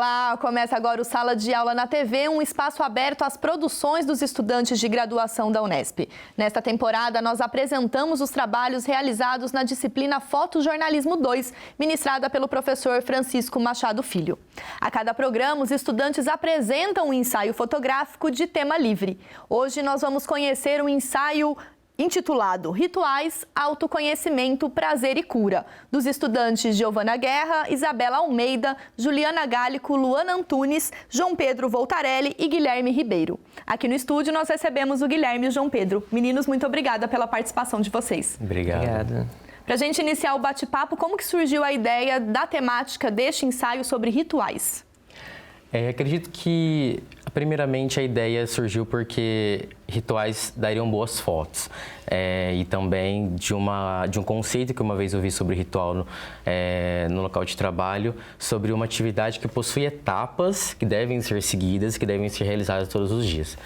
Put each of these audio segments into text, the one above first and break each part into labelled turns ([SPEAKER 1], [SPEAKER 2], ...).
[SPEAKER 1] Olá, começa agora o Sala de Aula na TV, um espaço aberto às produções dos estudantes de graduação da Unesp. Nesta temporada, nós apresentamos os trabalhos realizados na disciplina Fotojornalismo 2, ministrada pelo professor Francisco Machado Filho. A cada programa, os estudantes apresentam um ensaio fotográfico de tema livre. Hoje nós vamos conhecer um ensaio intitulado Rituais, Autoconhecimento, Prazer e Cura, dos estudantes Giovana Guerra, Isabela Almeida, Juliana Gálico, Luana Antunes, João Pedro Voltarelli e Guilherme Ribeiro. Aqui no estúdio nós recebemos o Guilherme e o João Pedro. Meninos, muito obrigada pela participação de vocês.
[SPEAKER 2] Obrigado.
[SPEAKER 1] Para a gente iniciar o bate-papo, como que surgiu a ideia da temática deste ensaio sobre rituais?
[SPEAKER 2] Acredito que, primeiramente, a ideia surgiu porque rituais dariam boas fotos. E também de um conceito que uma vez eu vi sobre ritual no local de trabalho, sobre uma atividade que possui etapas que devem ser seguidas, que devem ser realizadas todos os dias.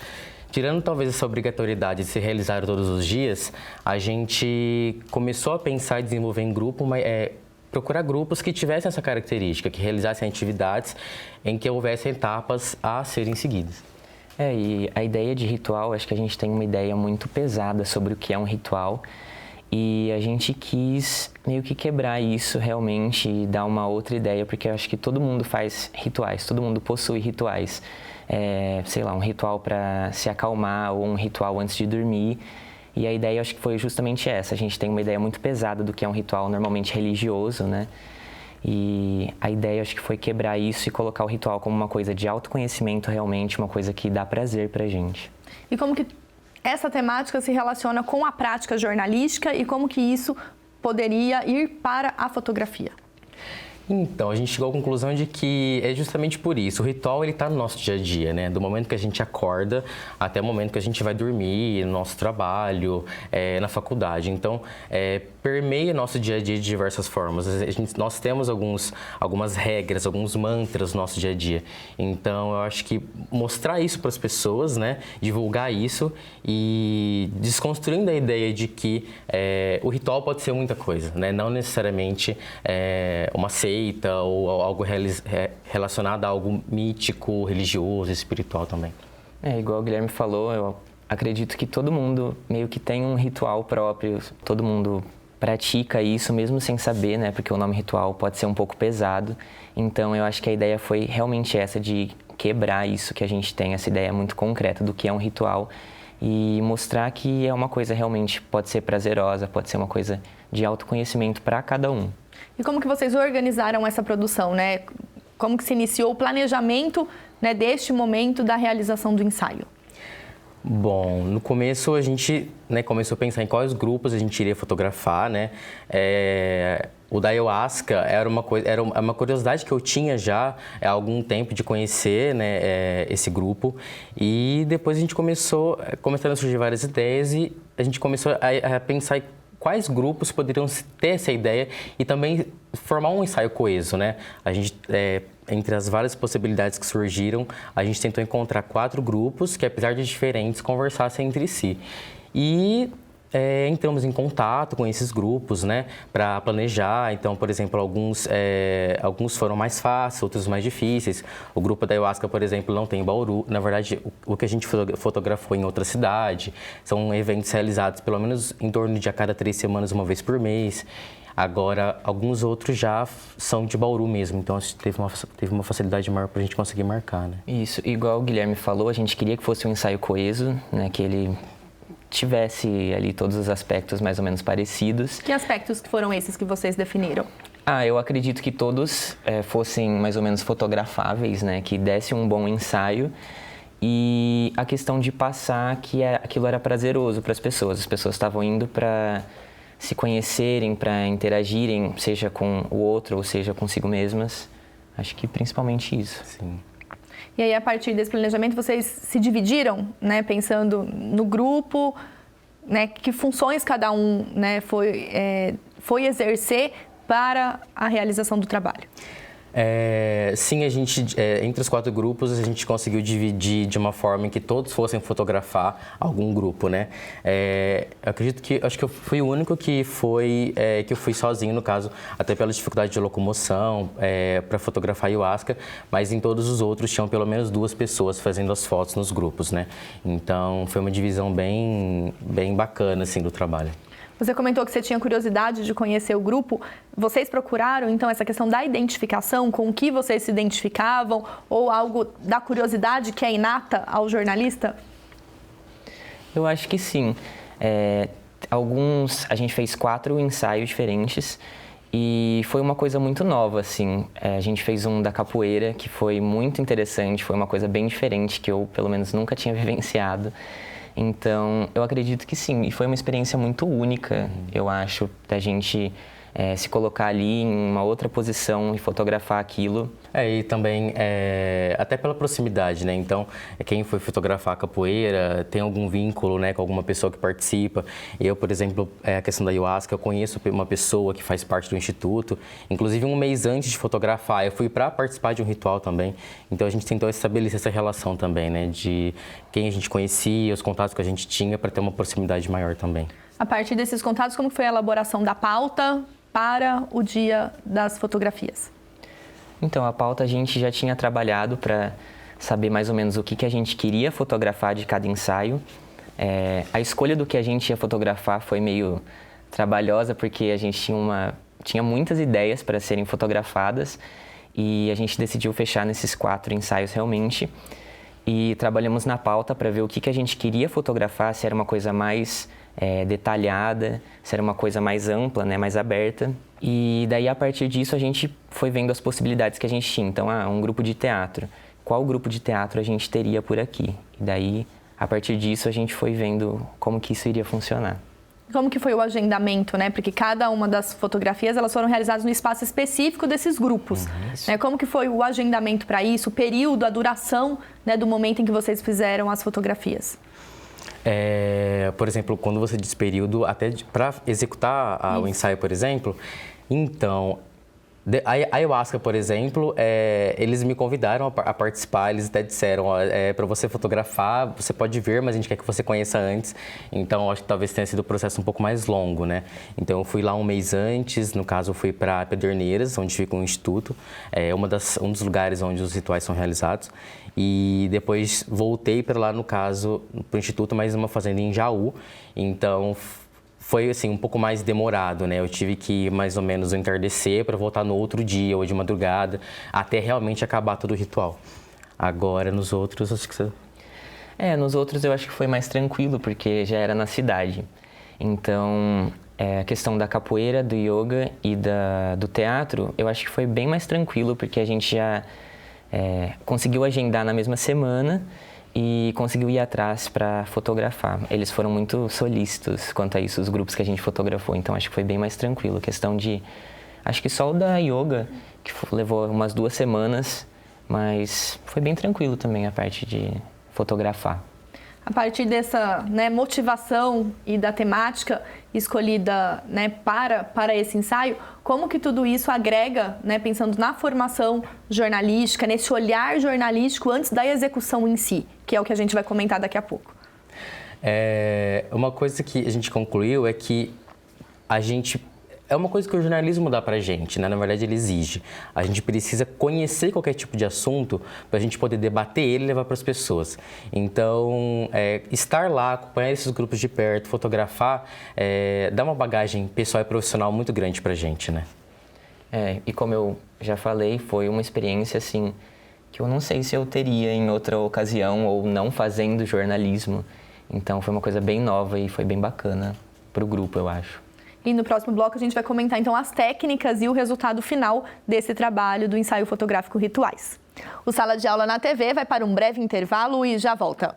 [SPEAKER 2] Tirando talvez essa obrigatoriedade de ser realizada todos os dias, a gente começou a pensar e desenvolver em grupo, procurar grupos que tivessem essa característica, que realizassem atividades em que houvessem etapas a serem seguidas.
[SPEAKER 3] E a ideia de ritual, acho que a gente tem uma ideia muito pesada sobre o que é um ritual e a gente quis meio que quebrar isso realmente e dar uma outra ideia, porque eu acho que todo mundo faz rituais, todo mundo possui rituais. Sei lá, um ritual para se acalmar ou um ritual antes de dormir. E a ideia, acho que foi justamente essa. A gente tem uma ideia muito pesada do que é um ritual normalmente religioso, né? E a ideia, acho que foi quebrar isso e colocar o ritual como uma coisa de autoconhecimento realmente, uma coisa que dá prazer pra gente.
[SPEAKER 1] E como que essa temática se relaciona com a prática jornalística e como que isso poderia ir para a fotografia?
[SPEAKER 2] Então, a gente chegou à conclusão de que é justamente por isso. O ritual, ele está no nosso dia a dia, né? Do momento que a gente acorda até o momento que a gente vai dormir, no nosso trabalho, na faculdade. Então, permeia nosso dia a dia de diversas formas. Nós temos algumas regras, alguns mantras no nosso dia a dia. Então, eu acho que mostrar isso para as pessoas, né? Divulgar isso e desconstruindo a ideia de que o ritual pode ser muita coisa, né? Não necessariamente uma seita ou algo relacionado a algo mítico, religioso, espiritual também.
[SPEAKER 3] Igual o Guilherme falou, eu acredito que todo mundo meio que tem um ritual próprio, todo mundo pratica isso mesmo sem saber, né? Porque o nome ritual pode ser um pouco pesado. Então, eu acho que a ideia foi realmente essa de quebrar isso que a gente tem, essa ideia muito concreta do que é um ritual e mostrar que é uma coisa realmente pode ser prazerosa, pode ser uma coisa de autoconhecimento para cada um.
[SPEAKER 1] E como que vocês organizaram essa produção, né? Como que se iniciou o planejamento, né, deste momento da realização do ensaio?
[SPEAKER 2] Bom, no começo a gente começou a pensar em quais grupos a gente iria fotografar, né? O da Ayahuasca era uma curiosidade que eu tinha já há algum tempo de conhecer, né, esse grupo. E depois a gente começaram a surgir várias ideias e a gente começou a pensar em quais grupos poderiam ter essa ideia e também formar um ensaio coeso, né? A gente, entre as várias possibilidades que surgiram, a gente tentou encontrar 4 grupos que, apesar de diferentes, conversassem entre si. E entramos em contato com esses grupos, né, para planejar. Então, por exemplo, alguns foram mais fáceis, outros mais difíceis. O grupo da Ayahuasca, por exemplo, não tem em Bauru. Na verdade, o que a gente fotografou em outra cidade. São eventos realizados pelo menos em torno de a cada 3 semanas, uma vez por mês. Agora, alguns outros já são de Bauru mesmo, então teve uma facilidade maior para a gente conseguir marcar, né?
[SPEAKER 3] Isso, igual o Guilherme falou, a gente queria que fosse um ensaio coeso, né, que ele tivesse ali todos os aspectos mais ou menos parecidos.
[SPEAKER 1] Que aspectos que foram esses que vocês definiram?
[SPEAKER 3] Eu acredito que todos fossem mais ou menos fotografáveis, né, que desse um bom ensaio e a questão de passar que aquilo era prazeroso para as pessoas estavam indo para se conhecerem, para interagirem, seja com o outro ou seja consigo mesmas. Acho que principalmente isso.
[SPEAKER 2] Sim.
[SPEAKER 1] E aí, a partir desse planejamento, vocês se dividiram, né, pensando no grupo, né, que funções cada um, né, foi exercer para a realização do trabalho?
[SPEAKER 2] Sim, a gente, entre os 4 grupos, a gente conseguiu dividir de uma forma em que todos fossem fotografar algum grupo, né? Eu acredito que, acho que eu fui o único que eu fui sozinho, no caso, até pela dificuldade de locomoção, para fotografar ayahuasca, mas em todos os outros tinham pelo menos 2 pessoas fazendo as fotos nos grupos, né? Então, foi uma divisão bem bacana, assim, do trabalho.
[SPEAKER 1] Você comentou que você tinha curiosidade de conhecer o grupo. Vocês procuraram, então, essa questão da identificação, com o que vocês se identificavam, ou algo da curiosidade que é inata ao jornalista?
[SPEAKER 3] Eu acho que sim. A gente fez 4 ensaios diferentes e foi uma coisa muito nova, assim. A gente fez um da capoeira, que foi muito interessante, foi uma coisa bem diferente, que eu, pelo menos, nunca tinha vivenciado. Então, eu acredito que sim, e foi uma experiência muito única, eu acho, da gente se colocar ali em uma outra posição e fotografar aquilo.
[SPEAKER 2] E também, até pela proximidade, né? Então, quem foi fotografar a capoeira tem algum vínculo, né, com alguma pessoa que participa. Eu, por exemplo, a questão da ayahuasca, eu conheço uma pessoa que faz parte do Instituto. Inclusive, um mês antes de fotografar, eu fui para participar de um ritual também. Então, a gente tentou estabelecer essa relação também, né? De quem a gente conhecia, os contatos que a gente tinha, para ter uma proximidade maior também.
[SPEAKER 1] A partir desses contatos, como foi a elaboração da pauta para o dia das fotografias?
[SPEAKER 3] Então, a pauta a gente já tinha trabalhado para saber mais ou menos o que a gente queria fotografar de cada ensaio. A escolha do que a gente ia fotografar foi meio trabalhosa, porque a gente tinha muitas ideias para serem fotografadas e a gente decidiu fechar nesses 4 ensaios realmente. E trabalhamos na pauta para ver o que a gente queria fotografar, se era uma coisa mais detalhada, se era uma coisa mais ampla, né, mais aberta. E daí, a partir disso, a gente foi vendo as possibilidades que a gente tinha. Então, um grupo de teatro. Qual grupo de teatro a gente teria por aqui? E daí, a partir disso, a gente foi vendo como que isso iria funcionar.
[SPEAKER 1] Como que foi o agendamento, né? Porque cada uma das fotografias, elas foram realizadas no espaço específico desses grupos. Né? Como que foi o agendamento para isso, o período, a duração, né, do momento em que vocês fizeram as fotografias?
[SPEAKER 2] Por exemplo, quando você diz período, até para executar o ensaio, por exemplo, então, a ayahuasca, por exemplo, eles me convidaram a participar, eles até disseram, para você fotografar, você pode vir, mas a gente quer que você conheça antes. Então, acho que talvez tenha sido um processo um pouco mais longo, né? Então, eu fui lá um mês antes, no caso, eu fui para Pederneiras, onde fica o Instituto, um dos lugares onde os rituais são realizados. E depois voltei para lá, no caso, para o Instituto, mas numa fazenda em Jaú. Então, foi assim um pouco mais demorado, né? Eu tive que ir mais ou menos entardecer para voltar no outro dia ou de madrugada, até realmente acabar todo o ritual. Agora, nos outros, acho que você...
[SPEAKER 3] Nos outros eu acho que foi mais tranquilo, porque já era na cidade. Então, a questão da capoeira, do yoga e do teatro, eu acho que foi bem mais tranquilo, porque a gente já conseguiu agendar na mesma semana e conseguiu ir atrás para fotografar. Eles foram muito solícitos quanto a isso, os grupos que a gente fotografou, então acho que foi bem mais tranquilo. Questão de, acho que só o da yoga, que levou umas 2 semanas, mas foi bem tranquilo também a parte de fotografar.
[SPEAKER 1] A partir dessa, né, motivação e da temática escolhida, né, para esse ensaio, como que tudo isso agrega, né, pensando na formação jornalística, nesse olhar jornalístico antes da execução em si, que é o que a gente vai comentar daqui a pouco?
[SPEAKER 2] Uma coisa que a gente concluiu é que é uma coisa que o jornalismo dá pra gente, né? Na verdade, ele exige. A gente precisa conhecer qualquer tipo de assunto para a gente poder debater ele e levar para as pessoas. Então, estar lá, acompanhar esses grupos de perto, fotografar, dá uma bagagem pessoal e profissional muito grande pra gente, né?
[SPEAKER 3] E como eu já falei, foi uma experiência, assim, que eu não sei se eu teria em outra ocasião ou não fazendo jornalismo. Então, foi uma coisa bem nova e foi bem bacana pro grupo, eu acho.
[SPEAKER 1] E no próximo bloco a gente vai comentar então as técnicas e o resultado final desse trabalho do ensaio fotográfico Rituais. O Sala de Aula na TV vai para um breve intervalo e já volta.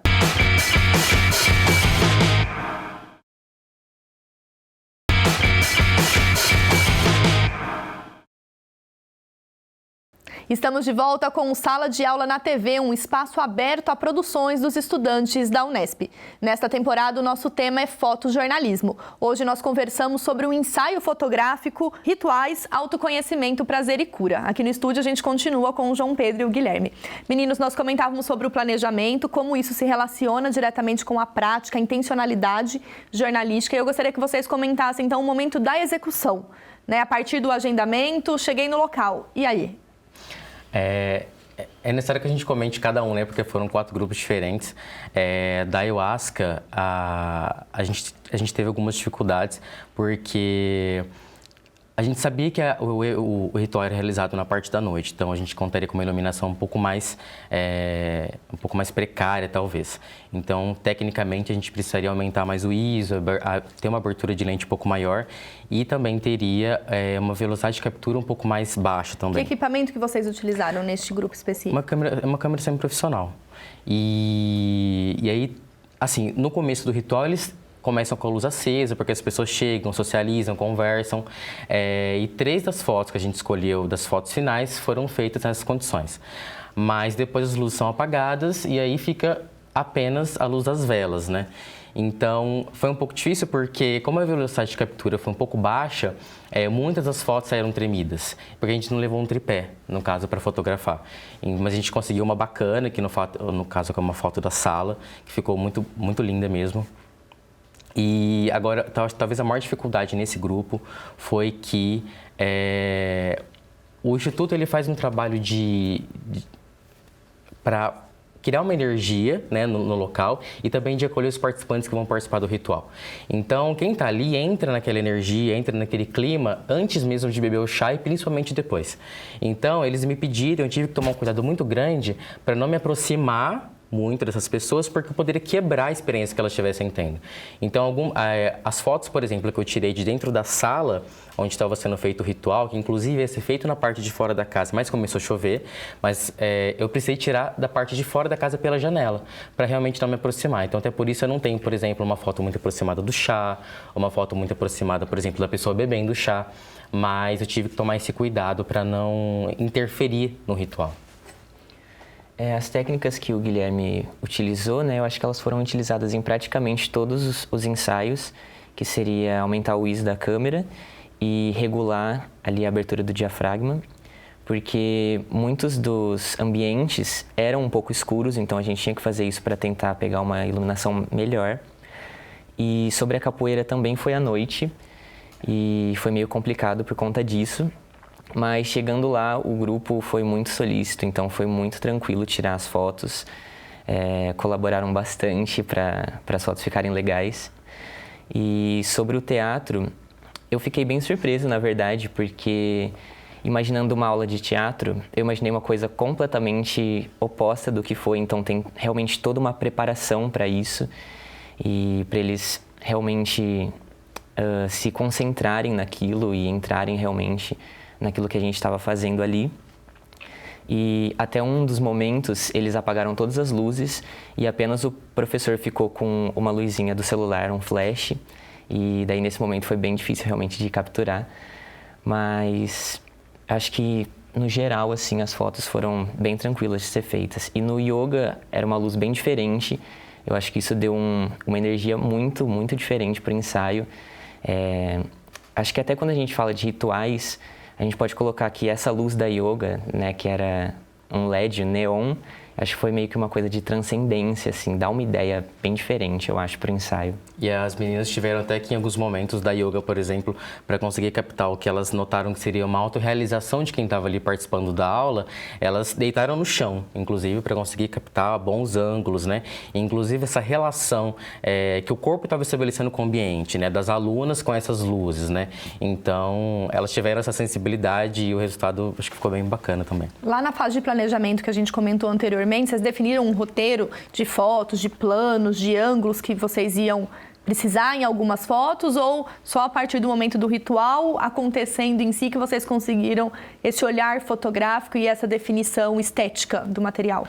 [SPEAKER 1] Estamos de volta com Sala de Aula na TV, um espaço aberto a produções dos estudantes da Unesp. Nesta temporada, o nosso tema é fotojornalismo. Hoje nós conversamos sobre o ensaio fotográfico, rituais, autoconhecimento, prazer e cura. Aqui no estúdio a gente continua com o João Pedro e o Guilherme. Meninos, nós comentávamos sobre o planejamento, como isso se relaciona diretamente com a prática, a intencionalidade jornalística. E eu gostaria que vocês comentassem, então, o momento da execução, né? A partir do agendamento, cheguei no local. E aí?
[SPEAKER 2] É necessário que a gente comente cada um, né? Porque foram 4 grupos diferentes. Da Ayahuasca, a gente teve algumas dificuldades, porque a gente sabia que o ritual era realizado na parte da noite, então a gente contaria com uma iluminação um pouco mais precária, talvez. Então, tecnicamente, a gente precisaria aumentar mais o ISO, ter uma abertura de lente um pouco maior e também teria uma velocidade de captura um pouco mais baixa também.
[SPEAKER 1] Que equipamento que vocês utilizaram neste grupo específico?
[SPEAKER 2] Uma câmera semi-profissional. E aí, assim, no começo do ritual, eles começam com a luz acesa, porque as pessoas chegam, socializam, conversam. E 3 das fotos que a gente escolheu, das fotos finais, foram feitas nessas condições. Mas depois as luzes são apagadas e aí fica apenas a luz das velas, né? Então, foi um pouco difícil porque, como a velocidade de captura foi um pouco baixa, muitas das fotos saíram tremidas, porque a gente não levou um tripé, no caso, para fotografar. Mas a gente conseguiu uma bacana, que no caso é uma foto da sala, que ficou muito, muito linda mesmo. E agora, talvez a maior dificuldade nesse grupo foi que o Instituto ele faz um trabalho para criar uma energia, né, no local e também de acolher os participantes que vão participar do ritual. Então, quem está ali entra naquela energia, entra naquele clima antes mesmo de beber o chá e principalmente depois. Então, eles me pediram, eu tive que tomar um cuidado muito grande para não me aproximar muito dessas pessoas, porque eu poderia quebrar a experiência que elas estivessem tendo. Então, as fotos, por exemplo, que eu tirei de dentro da sala, onde estava sendo feito o ritual, que inclusive ia ser feito na parte de fora da casa, mas começou a chover, mas eu precisei tirar da parte de fora da casa pela janela, para realmente não me aproximar. Então, até por isso eu não tenho, por exemplo, uma foto muito aproximada do chá, uma foto muito aproximada, por exemplo, da pessoa bebendo o chá, mas eu tive que tomar esse cuidado para não interferir no ritual.
[SPEAKER 3] As técnicas que o Guilherme utilizou, né, eu acho que elas foram utilizadas em praticamente todos os ensaios, que seria aumentar o ISO da câmera e regular ali a abertura do diafragma, porque muitos dos ambientes eram um pouco escuros, então a gente tinha que fazer isso para tentar pegar uma iluminação melhor. E sobre a capoeira também foi à noite e foi meio complicado por conta disso. Mas chegando lá, o grupo foi muito solícito, então foi muito tranquilo tirar as fotos. Colaboraram bastante para as fotos ficarem legais. E sobre o teatro, eu fiquei bem surpreso, na verdade, porque imaginando uma aula de teatro, eu imaginei uma coisa completamente oposta do que foi. Então tem realmente toda uma preparação para isso e para eles realmente se concentrarem naquilo e entrarem realmente naquilo que a gente estava fazendo ali. E até um dos momentos, eles apagaram todas as luzes e apenas o professor ficou com uma luzinha do celular, um flash. E daí, nesse momento, foi bem difícil realmente de capturar. Mas acho que, no geral, assim, as fotos foram bem tranquilas de ser feitas. E no yoga, era uma luz bem diferente. Eu acho que isso deu uma energia muito, muito diferente para o ensaio. Acho que até quando a gente fala de rituais, a gente pode colocar aqui essa luz da yoga, né, que era um LED, neon. Acho que foi meio que uma coisa de transcendência, assim, dá uma ideia bem diferente, eu acho, para o ensaio.
[SPEAKER 2] E as meninas tiveram até que em alguns momentos da yoga, por exemplo, para conseguir captar o que elas notaram que seria uma autorrealização de quem estava ali participando da aula, elas deitaram no chão, inclusive, para conseguir captar bons ângulos, né? E, inclusive, essa relação que o corpo estava estabelecendo com o ambiente, né? Das alunas com essas luzes, né? Então, elas tiveram essa sensibilidade e o resultado, acho que ficou bem bacana também.
[SPEAKER 1] Lá na fase de planejamento que a gente comentou anteriormente, vocês definiram um roteiro de fotos, de planos, de ângulos que vocês iam precisar em algumas fotos, ou só a partir do momento do ritual acontecendo em si que vocês conseguiram esse olhar fotográfico e essa definição estética do material?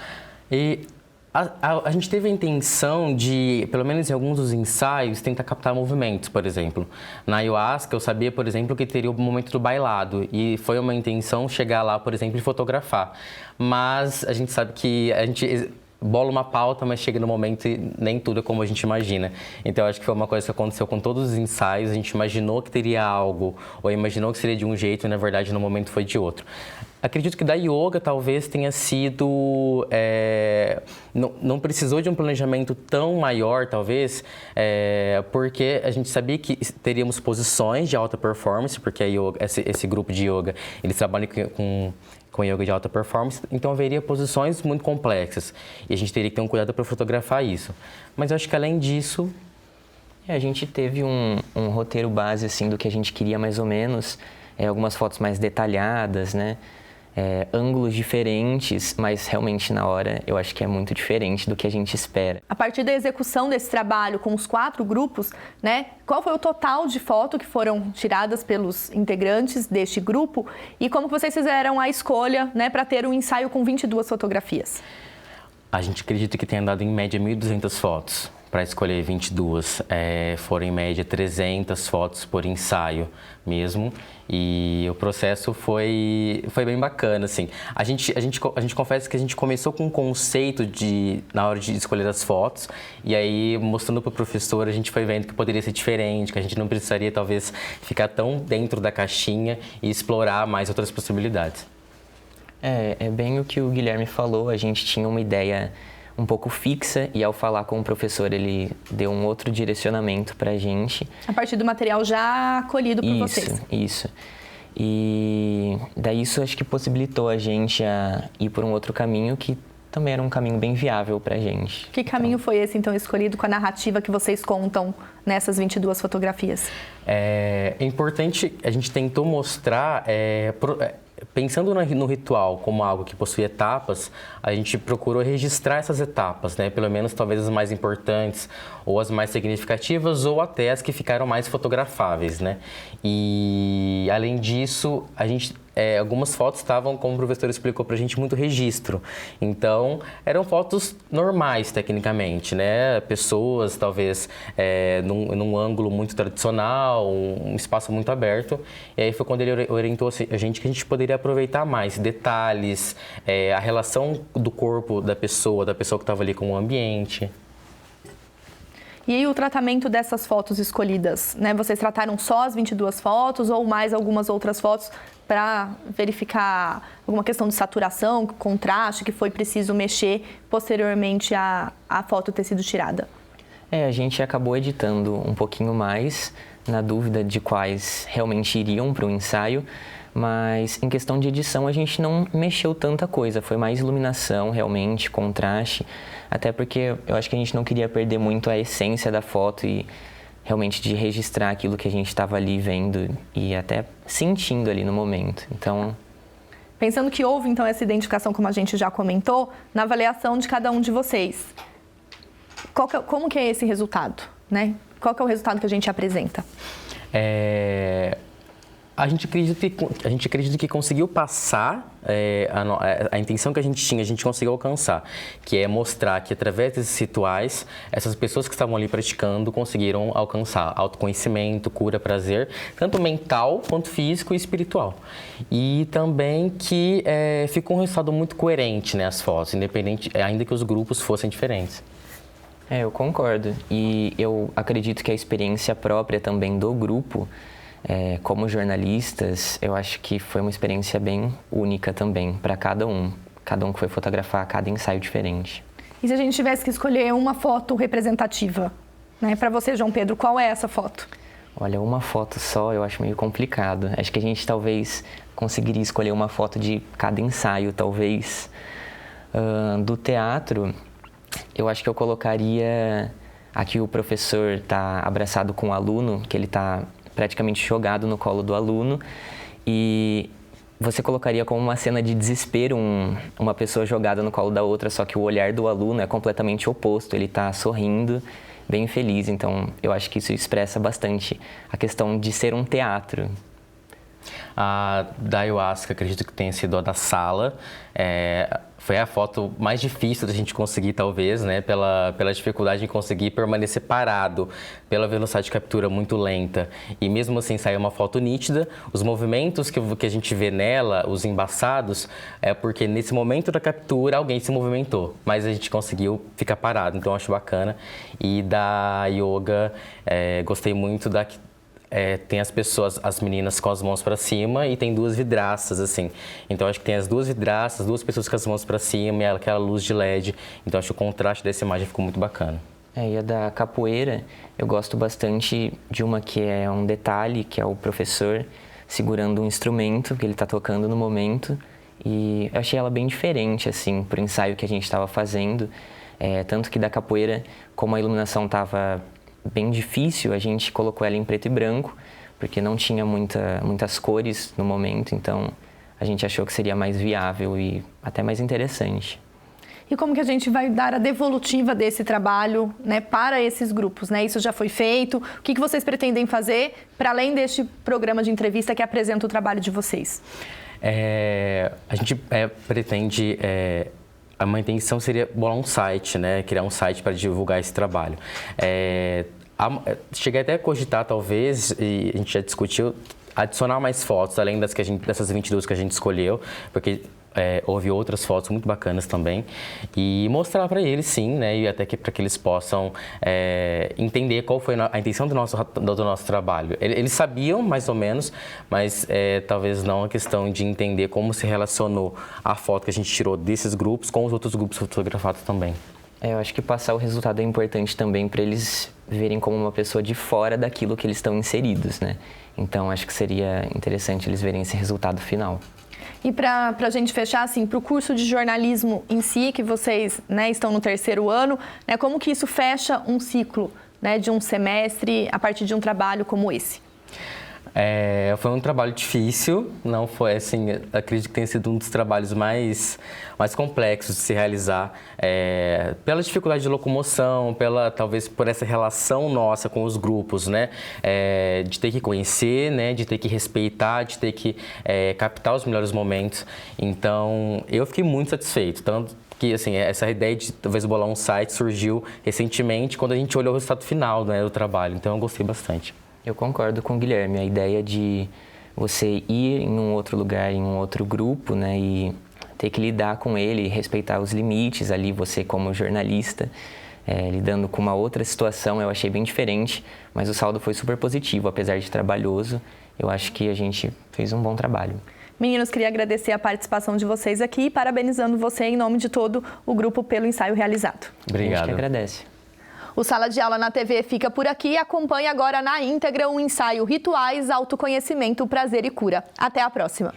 [SPEAKER 2] E A gente teve a intenção de, pelo menos em alguns dos ensaios, tentar captar movimentos, por exemplo. Na ayahuasca, eu sabia, por exemplo, que teria o momento do bailado. E foi uma intenção chegar lá, por exemplo, e fotografar. Mas a gente sabe que a gente bola uma pauta, mas chega no momento e nem tudo é como a gente imagina. Então, eu acho que foi uma coisa que aconteceu com todos os ensaios. A gente imaginou que teria algo, ou imaginou que seria de um jeito, e na verdade, no momento foi de outro. Acredito que da yoga talvez tenha sido... não precisou de um planejamento tão maior, talvez, porque a gente sabia que teríamos posições de alta performance, porque a yoga, esse grupo de yoga, eles trabalham com yoga de alta performance, então haveria posições muito complexas. E a gente teria que ter um cuidado para fotografar isso. Mas eu acho que além disso...
[SPEAKER 3] A gente teve um roteiro base, assim, do que a gente queria mais ou menos. Algumas fotos mais detalhadas, né? Ângulos diferentes, mas realmente na hora eu acho que é muito diferente do que a gente espera.
[SPEAKER 1] A partir da execução desse trabalho com os 4 grupos, né, qual foi o total de fotos que foram tiradas pelos integrantes deste grupo e como vocês fizeram a escolha, né, para ter um ensaio com 22 fotografias?
[SPEAKER 2] A gente acredita que tenha dado em média 1.200 fotos. Para escolher 22, foram em média 300 fotos por ensaio mesmo, e o processo foi bem bacana, assim. A gente confessa que a gente começou com um conceito na hora de escolher as fotos, e aí mostrando para o professor a gente foi vendo que poderia ser diferente, que a gente não precisaria talvez ficar tão dentro da caixinha e explorar mais outras possibilidades.
[SPEAKER 3] É bem o que o Guilherme falou, a gente tinha uma ideia um pouco fixa e ao falar com o professor ele deu um outro direcionamento pra gente.
[SPEAKER 1] A partir do material já colhido por vocês.
[SPEAKER 3] Isso. E daí isso acho que possibilitou a gente a ir por um outro caminho que também era um caminho bem viável pra gente.
[SPEAKER 1] Que caminho foi esse então escolhido com a narrativa que vocês contam nessas 22 fotografias?
[SPEAKER 2] É importante, a gente tentou mostrar... Pensando no ritual como algo que possui etapas, a gente procurou registrar essas etapas, né? Pelo menos talvez as mais importantes, ou as mais significativas, ou até as que ficaram mais fotografáveis, né? E além disso, a gente algumas fotos estavam, como o professor explicou pra gente, muito registro. Então, eram fotos normais, tecnicamente, né? Pessoas, talvez, num ângulo muito tradicional, um espaço muito aberto. E aí foi quando ele orientou a gente que a gente poderia aproveitar mais detalhes, a relação do corpo da pessoa que estava ali com o ambiente.
[SPEAKER 1] E aí o tratamento dessas fotos escolhidas, né? Vocês trataram só as 22 fotos ou mais algumas outras fotos para verificar alguma questão de saturação, contraste, que foi preciso mexer posteriormente a foto ter sido tirada?
[SPEAKER 3] A gente acabou editando um pouquinho mais, na dúvida de quais realmente iriam para o ensaio, mas em questão de edição a gente não mexeu tanta coisa, foi mais iluminação realmente, contraste, até porque eu acho que a gente não queria perder muito a essência da foto e realmente de registrar aquilo que a gente estava ali vendo e até sentindo ali no momento. Então,
[SPEAKER 1] pensando que houve então essa identificação, como a gente já comentou, na avaliação de cada um de vocês, como que é esse resultado, né? Qual que é o resultado que a gente apresenta?
[SPEAKER 2] A gente acredita que conseguiu passar a intenção que a gente conseguiu alcançar, que é mostrar que através desses rituais, essas pessoas que estavam ali praticando conseguiram alcançar autoconhecimento, cura, prazer, tanto mental quanto físico e espiritual. E também que ficou um resultado muito coerente, né, as fotos, independente, ainda que os grupos fossem diferentes.
[SPEAKER 3] Eu concordo. E eu acredito que a experiência própria também do grupo, como jornalistas, eu acho que foi uma experiência bem única também para cada um que foi fotografar cada ensaio diferente.
[SPEAKER 1] E se a gente tivesse que escolher uma foto representativa, né? Para você, João Pedro, qual é essa foto?
[SPEAKER 3] Olha, uma foto só eu acho meio complicado. Acho que a gente talvez conseguiria escolher uma foto de cada ensaio, talvez. Do teatro, eu acho que eu colocaria aqui o professor está abraçado com o aluno, que ele está praticamente jogado no colo do aluno, e você colocaria como uma cena de desespero uma pessoa jogada no colo da outra, só que o olhar do aluno é completamente oposto, ele está sorrindo, bem feliz, então eu acho que isso expressa bastante a questão de ser um teatro.
[SPEAKER 2] A da ayahuasca, acredito que tenha sido a da sala. foi a foto mais difícil da gente conseguir, talvez, né? Pela dificuldade de conseguir permanecer parado, pela velocidade de captura muito lenta. E mesmo assim saiu uma foto nítida. Os movimentos que a gente vê nela, os embaçados, é porque nesse momento da captura alguém se movimentou, mas a gente conseguiu ficar parado, então eu acho bacana. E da yoga, gostei muito tem as pessoas, as meninas com as mãos para cima e tem 2 vidraças, assim. Então, acho que tem as 2 vidraças, 2 pessoas com as mãos para cima e aquela luz de LED. Então, acho que o contraste dessa imagem ficou muito bacana.
[SPEAKER 3] E a da capoeira, eu gosto bastante de uma que é um detalhe, que é o professor segurando um instrumento que ele está tocando no momento. E eu achei ela bem diferente, assim, pro ensaio que a gente estava fazendo. Tanto que da capoeira, como a iluminação estava bem difícil, a gente colocou ela em preto e branco, porque não tinha muitas cores no momento, então a gente achou que seria mais viável e até mais interessante.
[SPEAKER 1] E como que a gente vai dar a devolutiva desse trabalho, né, para esses grupos, né? Isso já foi feito? O que vocês pretendem fazer para além deste programa de entrevista que apresenta o trabalho de vocês?
[SPEAKER 2] A gente pretende... A minha intenção seria bolar um site, né? Criar um site para divulgar esse trabalho. Cheguei até a cogitar, talvez, e a gente já discutiu, adicionar mais fotos, além dessas 22 que a gente escolheu, porque houve outras fotos muito bacanas também. E mostrar para eles, sim, né? E até para que eles possam entender qual foi a intenção do nosso trabalho. Eles sabiam, mais ou menos, mas talvez não a questão de entender como se relacionou a foto que a gente tirou desses grupos com os outros grupos fotografados também.
[SPEAKER 3] Eu acho que passar o resultado é importante também para eles verem como uma pessoa de fora daquilo que eles estão inseridos, né? Então, acho que seria interessante eles verem esse resultado final.
[SPEAKER 1] E para a gente fechar, assim, para o curso de jornalismo em si, que vocês, né, estão no 3º ano, né, como que isso fecha um ciclo, né, de um semestre a partir de um trabalho como esse?
[SPEAKER 2] Foi um trabalho difícil, não foi assim, acredito que tenha sido um dos trabalhos mais complexos de se realizar, pela dificuldade de locomoção, talvez por essa relação nossa com os grupos, né, de ter que conhecer, né, de ter que respeitar, de ter que captar os melhores momentos. Então, eu fiquei muito satisfeito, tanto que assim, essa ideia de talvez bolar um site surgiu recentemente quando a gente olhou o resultado final, né, do trabalho, então eu gostei bastante.
[SPEAKER 3] Eu concordo com o Guilherme, a ideia de você ir em um outro lugar, em um outro grupo, né, e ter que lidar com ele, respeitar os limites ali, você como jornalista, lidando com uma outra situação, eu achei bem diferente, mas o saldo foi super positivo, apesar de trabalhoso, eu acho que a gente fez um bom trabalho.
[SPEAKER 1] Meninos, queria agradecer a participação de vocês aqui e parabenizando você em nome de todo o grupo pelo ensaio realizado.
[SPEAKER 2] Obrigado.
[SPEAKER 3] A gente que agradece.
[SPEAKER 1] O Sala de Aula na TV fica por aqui. Acompanhe agora na íntegra o ensaio Rituais, Autoconhecimento, Prazer e Cura. Até a próxima!